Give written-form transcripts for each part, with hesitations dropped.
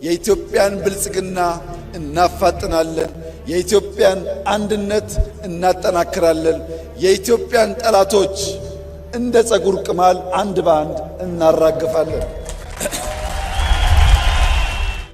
የኢትዮጵያን ብልጽግና እናፋጥናለን። የኢትዮጵያን አንድነት እናጠናክራለን። የኢትዮጵያን ጠላቶች እንደ ጸጉር ቅማል አንድ በአንድ እናራግፋለን።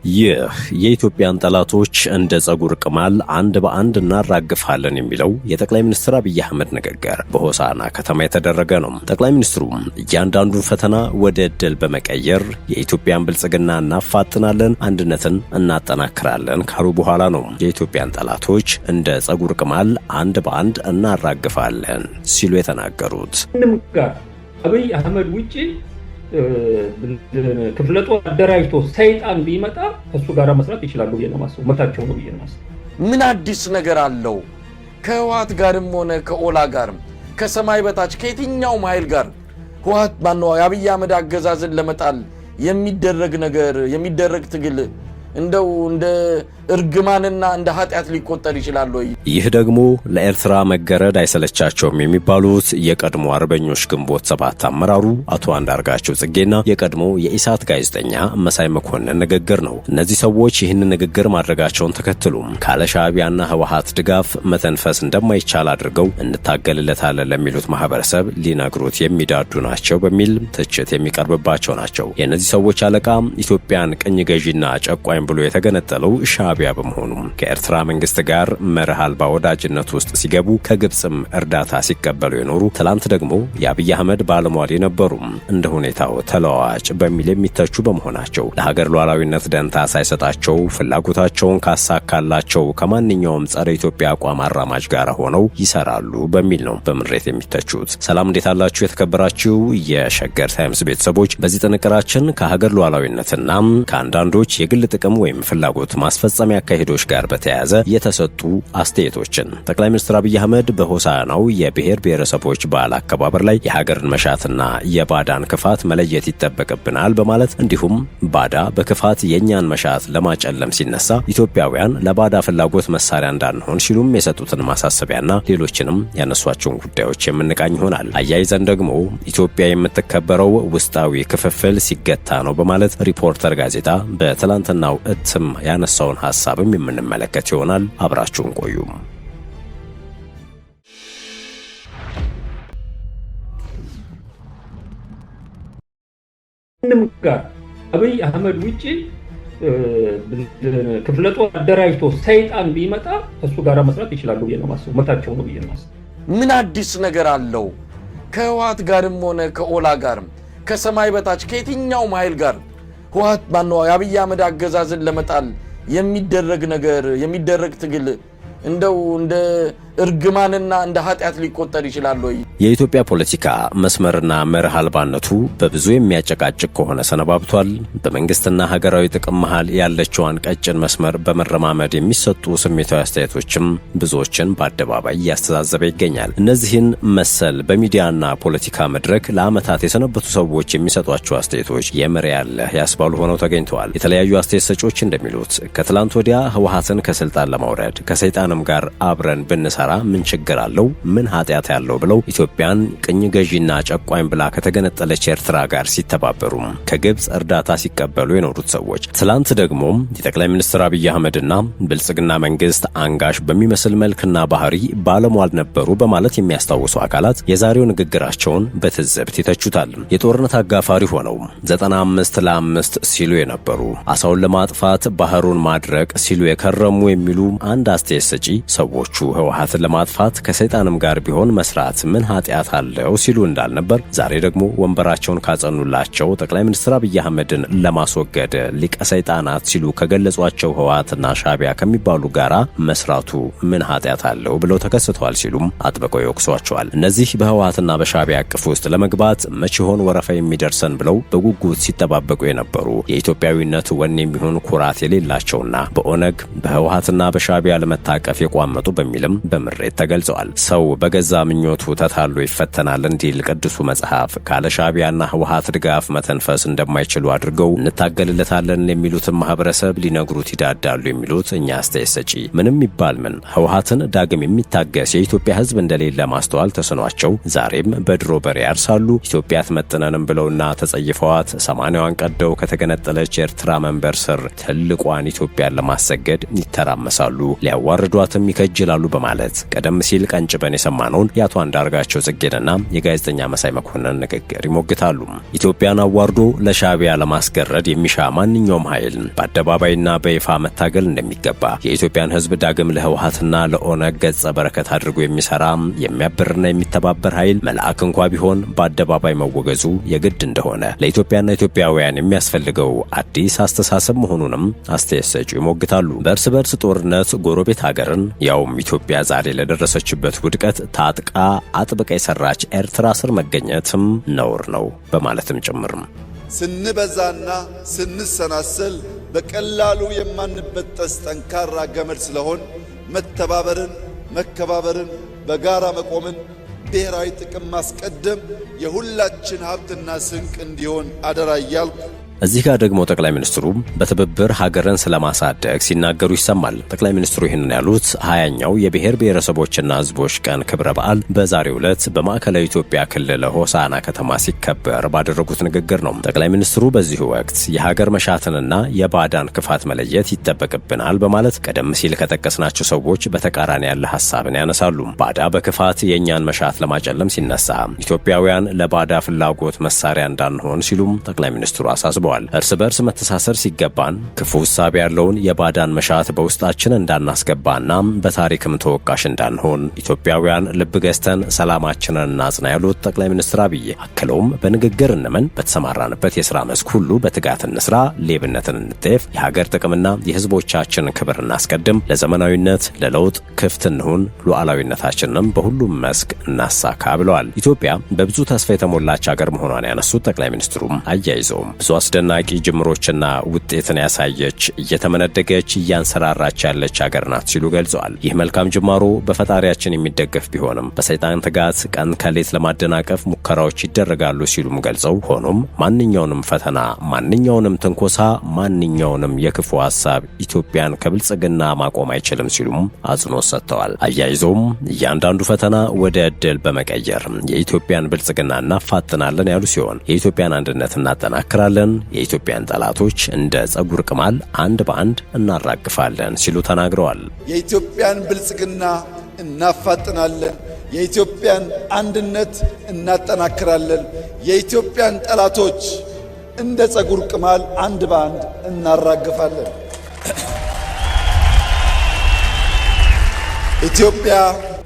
ይህ የኢትዮጵያን ጠላቶች እንደ ጸጉር ቅማል አንድ በአንድ እናራግፋለን የሚለው የጠቅላይ ሚኒስትር አብይ አህመድ ንግግር በሆሳና ከተማ የተደረገ ነው። ጠቅላይ ሚኒስትሩ እያንዳንዱን ፈተና ወደ ድል በመቀየር የኢትዮጵያን ብልጽግና እናፋጥናለን፣ አንድነትን እናጠናክራለን ካሉ በኋላ ነው የኢትዮጵያን ጠላቶች እንደ ጸጉር ቅማል አንድ በአንድ እናራግፋለን ሲሉ የተናገሩት። አብይ አህመድ ውጪ ክፍለ ጦር አደራጅቶ ሰይጣን ቢመጣ ከሱ ጋር መስራት ይችላሉ ብዬ ነው የማስበው። መታቸው ነው ብዬ ነው የማስበው። ምን አዲስ ነገር አለው? ከህወሓት ጋርም ሆነ ከኦላ ጋርም ከሰማይ በታች ከየትኛውም ኃይል ጋር ህወሓት ማነው የአብይ አህመድ አገዛዝን ለመጣል የሚደረግ ትግል እንደው እንደ እርግማንና እንደ ኃጢአት ሊቆጠር ይችላል ወይ? ይህ ደግሞ ለኤርትራ መገረድ አይሰለቻቸውም የሚባሉት የቀድሞ አርበኞች ግንቦት ሰባት አመራሩ አቶ አንዳርጋቸው ጽጌና የቀድሞ የኢሳት ጋዜጠኛ መሳይ መኮንን ንግግር ነው። እነዚህ ሰዎች ይህን ንግግር ማድረጋቸውን ተከትሎም ካለ ሻዕቢያና ህወሓት ድጋፍ መተንፈስ እንደማይቻል አድርገው እንታገልለታለን ለሚሉት ማህበረሰብ ሊነግሩት የሚዳዱ ናቸው በሚል ትችት የሚቀርብባቸው ናቸው። የእነዚህ ሰዎች አለቃ ኢትዮጵያን ቅኝ ገዢና ጨቋኝ ብሎ የተገነጠለው ሻዕቢያ በመሆኑ ከኤርትራ መንግስት ጋር መርህ አልባ ወዳጅነት ውስጥ ሲገቡ ከግብጽም እርዳታ ሲቀበሉ የኖሩ ትላንት ደግሞ የአብይ አህመድ ባለሟል የነበሩ እንደ ሁኔታው ተለዋዋጭ በሚል የሚተቹ በመሆናቸው ለሀገር ሉዓላዊነት ደንታ ሳይሰጣቸው ፍላጎታቸውን ካሳካላቸው ከማንኛውም ጸረ ኢትዮጵያ አቋም አራማጅ ጋር ሆነው ይሰራሉ በሚል ነው በምሬት የሚተቹት። ሰላም እንዴት አላችሁ? የተከበራችሁ የሸገር ታይምስ ቤተሰቦች፣ በዚህ ጥንቅራችን ከሀገር ሉዓላዊነትና ከአንዳንዶች የግል ጥቅም ወይም ፍላጎት ማስፈጸሚያ አካሄዶች ጋር በተያያዘ የተሰጡ አስተያየቶችን ጠቅላይ ሚኒስትር አብይ አህመድ በሆሳናው የብሔር ብሔረሰቦች በዓል አከባበር ላይ የሀገርን መሻትና የባዳን ክፋት መለየት ይጠበቅብናል በማለት እንዲሁም ባዳ በክፋት የኛን መሻት ለማጨለም ሲነሳ ኢትዮጵያውያን ለባዳ ፍላጎት መሳሪያ እንዳንሆን ሲሉም የሰጡትን ማሳሰቢያና ሌሎችንም ያነሷቸውን ጉዳዮች የምንቃኝ ይሆናል። አያይዘን ደግሞ ኢትዮጵያ የምትከበረው ውስጣዊ ክፍፍል ሲገታ ነው በማለት ሪፖርተር ጋዜጣ በትላንትናው እትም ያነሳውን ሐሳብም የምንመለከት ይሆናል። አብራችሁን ቆዩ። አብይ አህመድ ውጪ ክፍለ ጦር አደራጅቶ ሰይጣን ቢመጣ ከሱ ጋር መስራት ይችላሉ ብዬ ነው የማስበው። መታቸው ነው ብዬ ነው የማስበው። ምን አዲስ ነገር አለው? ከህወሓት ጋርም ሆነ ከኦላ ጋርም ከሰማይ በታች ከየትኛውም ኃይል ጋር ህወሓት ማነው የአብይ አህመድ አገዛዝን ለመጣል የሚደረግ ትግል እንደው እንደ እርግማንና እንደ ኃጢአት ሊቆጠር ይችላል ወይ? የኢትዮጵያ ፖለቲካ መስመርና መርህ አልባነቱ በብዙ የሚያጨቃጭቅ ከሆነ ሰነባብቷል። በመንግስትና ሀገራዊ ጥቅም መሃል ያለችዋን ቀጭን መስመር በመረማመድ የሚሰጡ ስሜታዊ አስተያየቶችም ብዙዎችን በአደባባይ እያስተዛዘበ ይገኛል። እነዚህን መሰል በሚዲያና ፖለቲካ መድረክ ለዓመታት የሰነበቱ ሰዎች የሚሰጧቸው አስተያየቶች የመሪ ያለህ ያስባሉ ሆነው ተገኝተዋል። የተለያዩ አስተያየት ሰጪዎች እንደሚሉት ከትላንት ወዲያ ህወሓትን ከስልጣን ለማውረድ ከሰይጣንም ጋር አብረን ብንሰራ ምን ችግር አለው? ምን ኃጢአት ያለው ብለው ኢትዮጵያን ቅኝ ገዢና ጨቋኝ ብላ ከተገነጠለች ኤርትራ ጋር ሲተባበሩ ከግብጽ እርዳታ ሲቀበሉ የኖሩት ሰዎች ትላንት ደግሞ የጠቅላይ ሚኒስትር አብይ አህመድና ብልጽግና መንግስት አንጋሽ በሚመስል መልክና ባህሪ ባለሟል ነበሩ በማለት የሚያስታውሱ አካላት የዛሬው ንግግራቸውን በትዝብት ይተቹታል። የጦርነት አጋፋሪ ሆነው 95 ለ5 ሲሉ የነበሩ አሳውን ለማጥፋት ባህሩን ማድረቅ ሲሉ የከረሙ የሚሉ አንድ አስተያየት ሰጪ ሰዎቹ ህወሓትን ለማጥፋት ከሰይጣንም ጋር ቢሆን መስራት ምን ኃጢአት አለው ሲሉ እንዳልነበር ዛሬ ደግሞ ወንበራቸውን ካጸኑላቸው ጠቅላይ ሚኒስትር አብይ አህመድን ለማስወገድ ሊቀ ሰይጣናት ሲሉ ከገለጿቸው ህወሓትና ሻዕቢያ ከሚባሉ ጋራ መስራቱ ምን ኃጢአት አለው ብለው ተከስተዋል ሲሉም አጥብቀው ይወቅሷቸዋል። እነዚህ በህወሓትና በሻዕቢያ አቅፍ ውስጥ ለመግባት መቼ ይሆን ወረፋ የሚደርሰን ብለው በጉጉት ሲጠባበቁ የነበሩ የኢትዮጵያዊነት ወኔ የሚሆን ኩራት የሌላቸውና በኦነግ በህወሓትና በሻዕቢያ ለመታቀፍ የቋመጡ በሚልም ምሬት ተገልጸዋል። ሰው በገዛ ምኞቱ ተታሎ ይፈተናል እንዲል ቅዱሱ መጽሐፍ ካለ ሻዕቢያና ህወሓት ድጋፍ መተንፈስ እንደማይችሉ አድርገው እንታገልለታለን የሚሉትን ማህበረሰብ ሊነግሩት ይዳዳሉ የሚሉት እኛ አስተያየት ሰጪ ምንም ይባል ምን ህወሓትን ዳግም የሚታገስ የኢትዮጵያ ህዝብ እንደሌለ ማስተዋል ተስኗቸው ዛሬም በድሮ በሬ ያርሳሉ። ኢትዮጵያ አትመጥነንም ብለውና ተጸይፈዋት 80ዋን ቀደው ከተገነጠለች ኤርትራ መንበር ስር ትልቋን ኢትዮጵያን ለማሰገድ ይተራመሳሉ፣ ሊያዋርዷትም ይከጅላሉ በማለት ቀደም ሲል ቀንጭበን የሰማነውን የአቶ አንዳርጋቸው ጽጌንና የጋዜጠኛ መሳይ መኮንን ንግግር ይሞግታሉ። ኢትዮጵያን አዋርዶ ለሻዕቢያ ለማስገረድ የሚሻ ማንኛውም ኃይል በአደባባይና በይፋ መታገል እንደሚገባ፣ የኢትዮጵያን ህዝብ ዳግም ለህወሓትና ለኦነግ ገጸ በረከት አድርጎ የሚሰራ የሚያብርና የሚተባበር ኃይል መልአክ እንኳ ቢሆን በአደባባይ መወገዙ የግድ እንደሆነ፣ ለኢትዮጵያና ኢትዮጵያውያን የሚያስፈልገው አዲስ አስተሳሰብ መሆኑንም አስተያየት ሰጪው ይሞግታሉ። በእርስ በርስ ጦርነት ጎረቤት ሀገርን ያውም ኢትዮጵያ ዛሬ ለደረሰችበት ውድቀት ታጥቃ አጥብቃ የሰራች ኤርትራ ስር መገኘትም ነውር ነው በማለትም ጭምርም ስንበዛና ስንሰናሰል በቀላሉ የማንበጠስ ጠንካራ ገመድ ስለሆን መተባበርን፣ መከባበርን፣ በጋራ መቆምን፣ ብሔራዊ ጥቅም ማስቀደም የሁላችን ሀብትና ስንቅ እንዲሆን አደራ እያልኩ እዚህ ጋር ደግሞ ጠቅላይ ሚኒስትሩ በትብብር ሀገርን ስለማሳደግ ሲናገሩ ይሰማል። ጠቅላይ ሚኒስትሩ ይህንን ያሉት 20ኛው የብሔር ብሔረሰቦችና ሕዝቦች ቀን ክብረ በዓል በዛሬው ዕለት በማዕከላዊ ኢትዮጵያ ክልል ሆሳና ከተማ ሲከበር ባደረጉት ንግግር ነው። ጠቅላይ ሚኒስትሩ በዚሁ ወቅት የሀገር መሻትንና የባዕዳን ክፋት መለየት ይጠበቅብናል በማለት ቀደም ሲል ከጠቀስናቸው ሰዎች በተቃራኒ ያለ ሐሳብን ያነሳሉ። ባዕዳ በክፋት የእኛን መሻት ለማጨለም ሲነሳ ኢትዮጵያውያን ለባዕዳ ፍላጎት መሳሪያ እንዳንሆን ሲሉም ጠቅላይ ሚኒስትሩ አሳስበዋል። እርስ በርስ መተሳሰር ሲገባን ክፉ ሐሳብ ያለውን የባዕዳን መሻት በውስጣችን እንዳናስገባና በታሪክም ተወቃሽ እንዳንሆን ኢትዮጵያውያን ልብ ገዝተን ሰላማችንን እናጽና ያሉት ጠቅላይ ሚኒስትር አብይ አክለውም በንግግር እንመን፣ በተሰማራንበት የሥራ መስክ ሁሉ በትጋት እንስራ፣ ሌብነትን እንጠየፍ፣ የሀገር ጥቅምና የሕዝቦቻችን ክብር እናስቀድም፣ ለዘመናዊነት ለለውጥ ክፍት እንሁን፣ ሉዓላዊነታችንንም በሁሉም መስክ እናሳካ ብለዋል። ኢትዮጵያ በብዙ ተስፋ የተሞላች ሀገር መሆኗን ያነሱት ጠቅላይ ሚኒስትሩም አያይዘውም ብዙ አስደናቂ ጅምሮችና ውጤትን ያሳየች እየተመነደገች እያንሰራራች ያለች ሀገር ናት ሲሉ ገልጸዋል። ይህ መልካም ጅማሮ በፈጣሪያችን የሚደገፍ ቢሆንም በሰይጣን ትጋት ቀን ከሌት ለማደናቀፍ ሙከራዎች ይደረጋሉ ሲሉም ገልጸው ሆኖም ማንኛውንም ፈተና፣ ማንኛውንም ትንኮሳ፣ ማንኛውንም የክፉ ሐሳብ ኢትዮጵያን ከብልጽግና ማቆም አይችልም ሲሉም አጽንኦት ሰጥተዋል። አያይዘውም እያንዳንዱ ፈተና ወደ ዕድል በመቀየር የኢትዮጵያን ብልጽግና እናፋጥናለን ያሉ ሲሆን የኢትዮጵያን አንድነት እናጠናክራለን፣ የኢትዮጵያን ጠላቶች እንደ ጸጉር ቅማል አንድ በአንድ እናራግፋለን ሲሉ ተናግረዋል። የኢትዮጵያን ብልጽግና እናፋጥናለን፣ የኢትዮጵያን አንድነት እናጠናክራለን፣ የኢትዮጵያን ጠላቶች እንደ ጸጉር ቅማል አንድ በአንድ እናራግፋለን።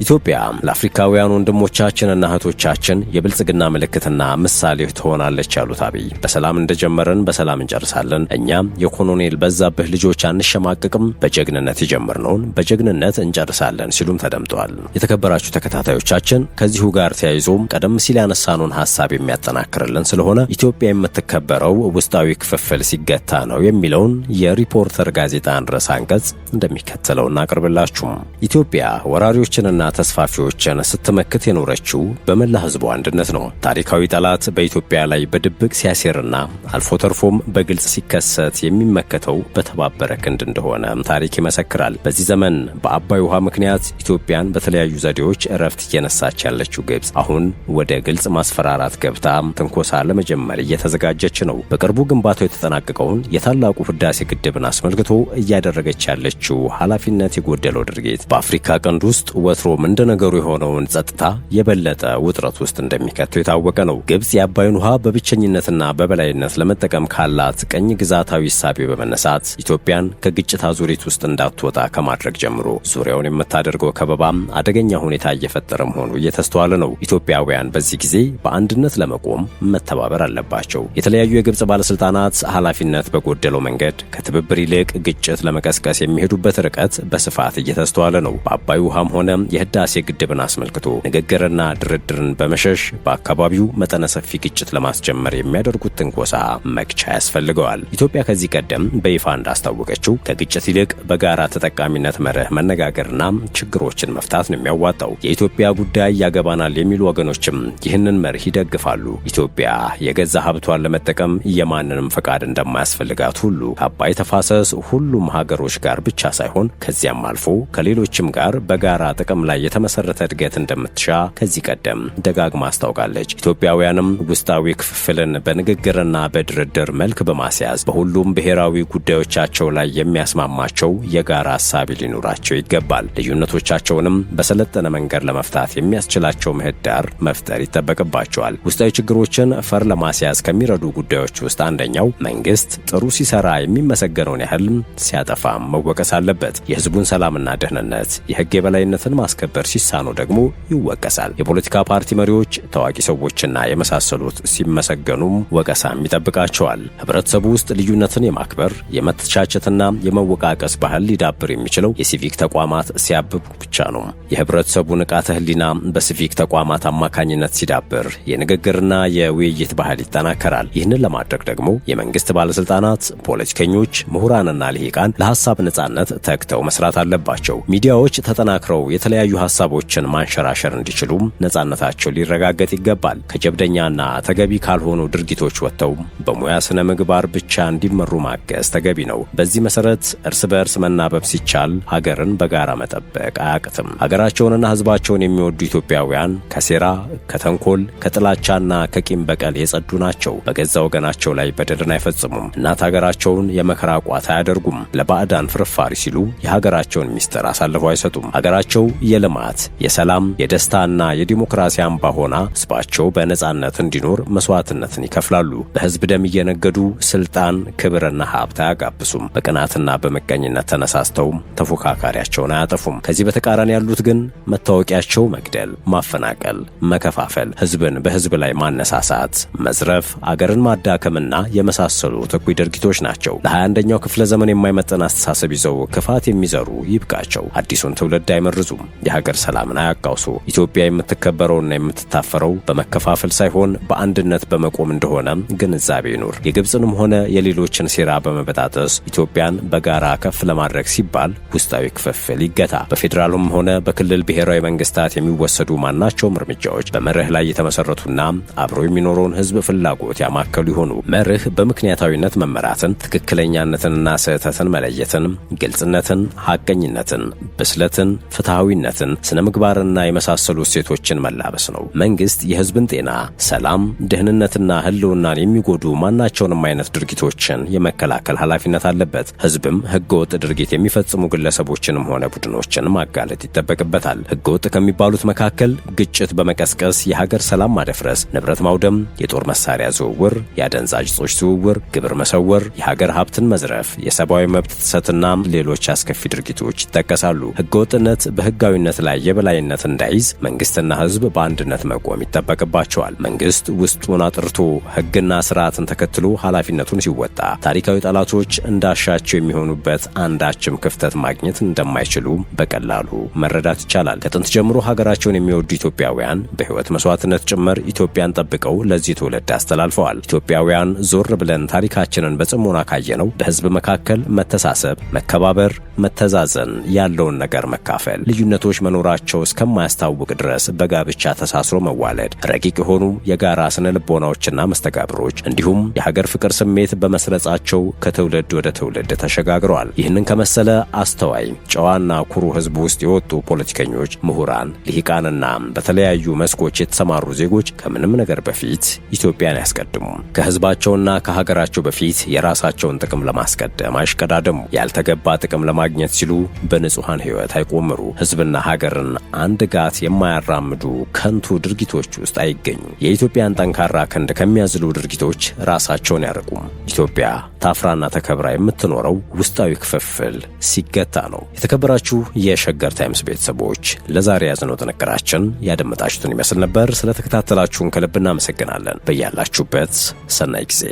ኢትዮጵያ ለአፍሪካውያን ወንድሞቻችንና እህቶቻችን የብልጽግና ምልክትና ምሳሌ ትሆናለች ያሉት አብይ በሰላም እንደጀመረን በሰላም እንጨርሳለን፣ እኛም የኮሎኔል በዛብህ ልጆች አንሸማቅቅም፣ በጀግንነት የጀመርነውን በጀግንነት እንጨርሳለን ሲሉም ተደምጠዋል። የተከበራችሁ ተከታታዮቻችን ከዚሁ ጋር ተያይዞም ቀደም ሲል ያነሳነውን ሐሳብ የሚያጠናክርልን ስለሆነ ኢትዮጵያ የምትከበረው ውስጣዊ ክፍፍል ሲገታ ነው የሚለውን የሪፖርተር ጋዜጣን ርዕሰ አንቀጽ እንደሚከተለው እናቀርብላችሁ። ኢትዮጵያ ወራሪዎችንና ተስፋፊዎችን ስትመክት የኖረችው በመላ ሕዝቡ አንድነት ነው። ታሪካዊ ጠላት በኢትዮጵያ ላይ በድብቅ ሲያሴርና አልፎ ተርፎም በግልጽ ሲከሰት የሚመከተው በተባበረ ክንድ እንደሆነ ታሪክ ይመሰክራል። በዚህ ዘመን በአባይ ውሃ ምክንያት ኢትዮጵያን በተለያዩ ዘዴዎች እረፍት እየነሳች ያለችው ግብጽ አሁን ወደ ግልጽ ማስፈራራት ገብታ ትንኮሳ ለመጀመር እየተዘጋጀች ነው። በቅርቡ ግንባታው የተጠናቀቀውን የታላቁ ህዳሴ ግድብን አስመልክቶ እያደረገች ያለችው ኃላፊነት የጎደለው ድርጊት በአፍሪካ ቀንድ ውስጥ ወትሮም እንደ ነገሩ የሆነውን ጸጥታ የበለጠ ውጥረት ውስጥ እንደሚከተው የታወቀ ነው። ግብጽ የአባይን ውሃ በብቸኝነትና በበላይነት ለመጠቀም ካላት ቀኝ ግዛታዊ እሳቤ በመነሳት ኢትዮጵያን ከግጭት አዙሪት ውስጥ እንዳትወጣ ከማድረግ ጀምሮ ዙሪያውን የምታደርገው ከበባም አደገኛ ሁኔታ እየፈጠረ መሆኑ እየተስተዋለ ነው። ኢትዮጵያውያን በዚህ ጊዜ በአንድነት ለመቆም መተባበር አለባቸው። የተለያዩ የግብጽ ባለስልጣናት ኃላፊነት በጎደለው መንገድ ከትብብር ይልቅ ግጭት ለመቀስቀስ የሚሄዱበት ርቀት በስፋት እየተስተዋለ ነው። በአባይ ውሃም ሆነ የህዳሴ ግድብን አስመልክቶ ንግግርና ድርድርን በመሸሽ በአካባቢው መጠነ ሰፊ ግጭት ለማስጀመር የሚያደርጉት ትንኮሳ መግቻ ያስፈልገዋል። ኢትዮጵያ ከዚህ ቀደም በይፋ እንዳስታወቀችው ከግጭት ይልቅ በጋራ ተጠቃሚነት መርህ መነጋገርና ችግሮችን መፍታት ነው የሚያዋጣው። የኢትዮጵያ ጉዳይ ያገባናል የሚሉ ወገኖችም ይህንን መርህ ይደግፋሉ። ኢትዮጵያ የገዛ ሀብቷን ለመጠቀም የማንንም ፈቃድ እንደማያስፈልጋት ሁሉ ከአባይ ተፋሰስ ሁሉም ሀገሮች ጋር ብቻ ሳይሆን ከዚያም አልፎ ከሌሎችም ጋር በጋራ ጥቅም ላይ የተመሰረተ እድገት እንደምትሻ ከዚህ ቀደም ደጋግማ አስታውቃለች። ኢትዮጵያውያንም ውስጣዊ ክፍፍልን በንግግርና በድርድር መልክ በማስያዝ በሁሉም ብሔራዊ ጉዳዮቻቸው ላይ የሚያስማማቸው የጋራ ሀሳብ ሊኖራቸው ይገባል። ልዩነቶቻቸውንም በሰለጠነ መንገድ ለመፍታት የሚያስችላቸው ምህዳር መፍጠር ይጠበቅባቸዋል። ውስጣዊ ችግሮችን ፈር ለማስያዝ ከሚረዱ ጉዳዮች ውስጥ አንደኛው መንግስት ጥሩ ሲሰራ የሚመሰገነውን ያህል ሲያጠፋም መወቀስ አለበት። የህዝቡን ሰላምና ደህንነት፣ የህግ የበላይነትን ማስከበር ሲሳኑ ደግሞ ይወቀሳል። የፖለቲካ ፓርቲ መሪዎች፣ ታዋቂ ሰዎችና የመሳሰሉት ሲመሰገኑም ወቀሳም ይጠብቃቸዋል። ህብረተሰቡ ውስጥ ልዩነትን የማክበር የመተቻቸትና የመወቃቀስ ባህል ሊዳብር የሚችለው የሲቪክ ተቋማት ሲያብቡ ብቻ ነው። የህብረተሰቡ ንቃተ ህሊና በሲቪክ ተቋማት አማካኝነት ሲዳብር የንግግርና የውይይት ባህል ይጠናከራል። ይህንን ለማድረግ ደግሞ የመንግስት ባለስልጣናት፣ ፖለቲከኞች፣ ምሁራንና ልሂቃን ለሐሳብ ነጻነት ተግተው መስራት አለባቸው። ሚዲያዎች ተጠናክረው የተለያዩ ሐሳቦችን ማንሸራሸር እንዲችሉ ነጻነታቸው ሊረጋገጥ ይገባል። ከጀብደኛና ተገቢ ካልሆኑ ድርጊቶች ወጥተው በሙያ ስነ ምግባር ብቻ እንዲመሩ ማገዝ ተገቢ ነው። በዚህ መሰረት እርስ በእርስ መናበብ ሲቻል ሀገርን በጋራ መጠበቅ አያቅትም። ሀገራቸውንና ህዝባቸውን የሚወዱ ኢትዮጵያውያን ከሴራ፣ ከተንኮል፣ ከጥላቻና ከቂም በቀል የጸዱ ናቸው። በገዛ ወገናቸው ላይ በደልን አይፈጽሙም። እናት ሀገራቸውን የመከራ ቋት አያደርጉም። ለባዕዳን ፍርፋሪ ሲሉ የሀገራቸውን ሚስጥር አሳልፈው አይሰጡም። ሀገራቸው የልማት፣ የሰላም፣ የደስታና የዲሞክራሲ አምባ ሆና ህዝባቸው በነጻነት እንዲኖር መስዋዕትነትን ይከፍላሉ። በህዝብ ደም እየነገዱ ስልጣን፣ ክብርና ሀብት አያጋብሱም። በቅናትና በመቀኝነት ተነሳስተው ተፎካካሪያቸውን አያጠፉም። ከዚህ በተቃራኒ ያሉት ግን መታወቂያቸው መግደል፣ ማፈናቀል፣ መከፋፈል፣ ህዝብን በህዝብ ላይ ማነሳሳት፣ መዝረፍ፣ አገርን ማዳከምና የመሳሰሉት እኩይ ድርጊቶች ናቸው። ለ21ኛው ክፍለ ዘመን የማይመጠን አስተሳሰብ ይዘው ክፋት የሚዘሩ ይብቃቸው። አዲሱን ትውልድ አይመርዙም። የሀገር ሰላምን አያቃውሱ። ኢትዮጵያ የምትከበረውና የምትታፈረው በመከፋፈል ሳይሆን በአንድነት በመቆም እንደሆነ ግንዛቤ ይኑር። የግብፅንም ሆነ የሌሎችን ሴራ በመበጣጠስ ኢትዮጵያን በጋራ ከፍ ለማድረግ ሲባል ውስጣዊ ክፍፍል ይገታ። በፌዴራሉም ሆነ በክልል ብሔራዊ መንግስታት የሚወሰዱ ማናቸውም እርምጃዎች በመርህ ላይ የተመሰረቱና አብሮ የሚኖረውን ህዝብ ፍላጎት ያማከሉ ይሆኑ። መርህ በምክንያታዊነት መመራትን፣ ትክክለኛነትንና ስህተትን መለየትን፣ ግልጽነትን፣ ሐቀኝነትን፣ ብስለትን፣ ፍትሐዊነትን፣ ስነ ምግባርና የመሳሰሉ እሴቶችን መላበስ ነው። መንግስት የህዝብን ጤና፣ ሰላም፣ ደህንነትና ህልውናን የሚጎዱ ማናቸውንም አይነት ድርጊቶችን የመከላከል ኃላፊነት አለበት። ህዝብም ህገወጥ ድርጊት የሚፈጽሙ ግለሰቦችንም ሆነ ቡድኖችን ማጋለጥ ይጠበቅበታል። ህገወጥ ከሚባሉት መካከል ግጭት በመቀስቀስ የሀገር ሰላም ማደፍረስ፣ ንብረት ማውደም፣ የጦር መሳሪያ ዝውውር፣ የአደንዛዥ እጾች ዝውውር፣ ግብር መሰወር፣ የሀገር ሀብትን መዝረፍ፣ የሰብአዊ መብት ጥሰትና ሌሎች አስከፊ ድርጊቶች ይጠቀሳሉ። ህገወጥነት በህጋዊነት ላይ የበላይነት እንዳይዝ መንግስትና ህዝብ በአንድነት መቆም ይጠበቅባቸዋል። መንግስት ውስጡን አጥርቶ ህግና ስርዓትን ተከትሎ ኃላፊነቱን ሲወጣ ታሪካዊ ጠላቶች እንዳሻቸው የሚሆኑበት አንዳችም ክፍተት ማግኘት እንደማይችሉ በቀላሉ መረዳት ይቻላል። ከጥንት ጀምሮ ሀገራቸውን የሚወዱ ኢትዮጵያውያን በህይወት መስዋዕትነት ጭምር ኢትዮጵያን ጠብቀው ለዚህ ትውልድ አስተላልፈዋል። ኢትዮጵያውያን ዞር ብለን ታሪካችንን በጽሞና ካየነው በህዝብ መካከል መተሳሰብ፣ መከባበር፣ መተዛዘን፣ ያለውን ነገር መካፈል፣ ልዩነቶች መኖራቸው እስከማያስታውቅ ድረስ በጋብቻ ተሳስሮ መዋለድ፣ ረቂቅ የሆኑ የጋራ ስነ ልቦናዎችና መስተጋብሮች እንዲሁም የሀገር ፍቅር ስሜት በመስረጻቸው ከትውልድ ወደ ትውልድ ተሸጋግረዋል። ይህንን ከመሰለ አስተዋይ ጨዋና ኩሩ ህዝብ ውስጥ የወጡ ፖለቲከኞች፣ ምሁራን፣ ልሂቃንና በተለያዩ መስኮች የተሰማሩ ዜጎች ከምንም ነገር በፊት ኢትዮጵያን ያስቀድሙ። ከህዝባቸውና ከሀገራቸው በፊት የራሳቸውን ጥቅም ለማስቀደም አይሽቀዳደሙ። ያልተገባ ጥቅም ለማግኘት ሲሉ በንጹሐን ህይወት አይቆምሩ። ህዝብና ሀገርን አንድ ጋት የማያራምዱ ከንቱ ድርጊቶች ውስጥ አይገኙ። የኢትዮጵያን ጠንካራ ክንድ ከሚያዝሉ ድርጊቶች ራሳቸውን ያርቁም። ኢትዮጵያ ታፍራና ተከብራ የምትኖረው ውስጣዊ ክፍፍል ሲገታ ነው። የተከበራችሁ የሸገር ታይምስ ቤተሰቦች ለዛሬ ያዝነው ጥንቅራችን ያደመጣችሁትን ይመስል ነበር። ስለተከታተላችሁን ከልብ እናመሰግናለን። በያላችሁበት ሰናይ ጊዜ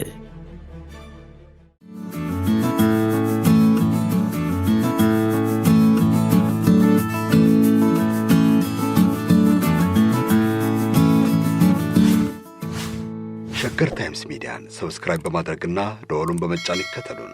ሸገር ታይምስ ሚዲያን ሰብስክራይብ በማድረግና ደወሉን በመጫን ይከተሉን።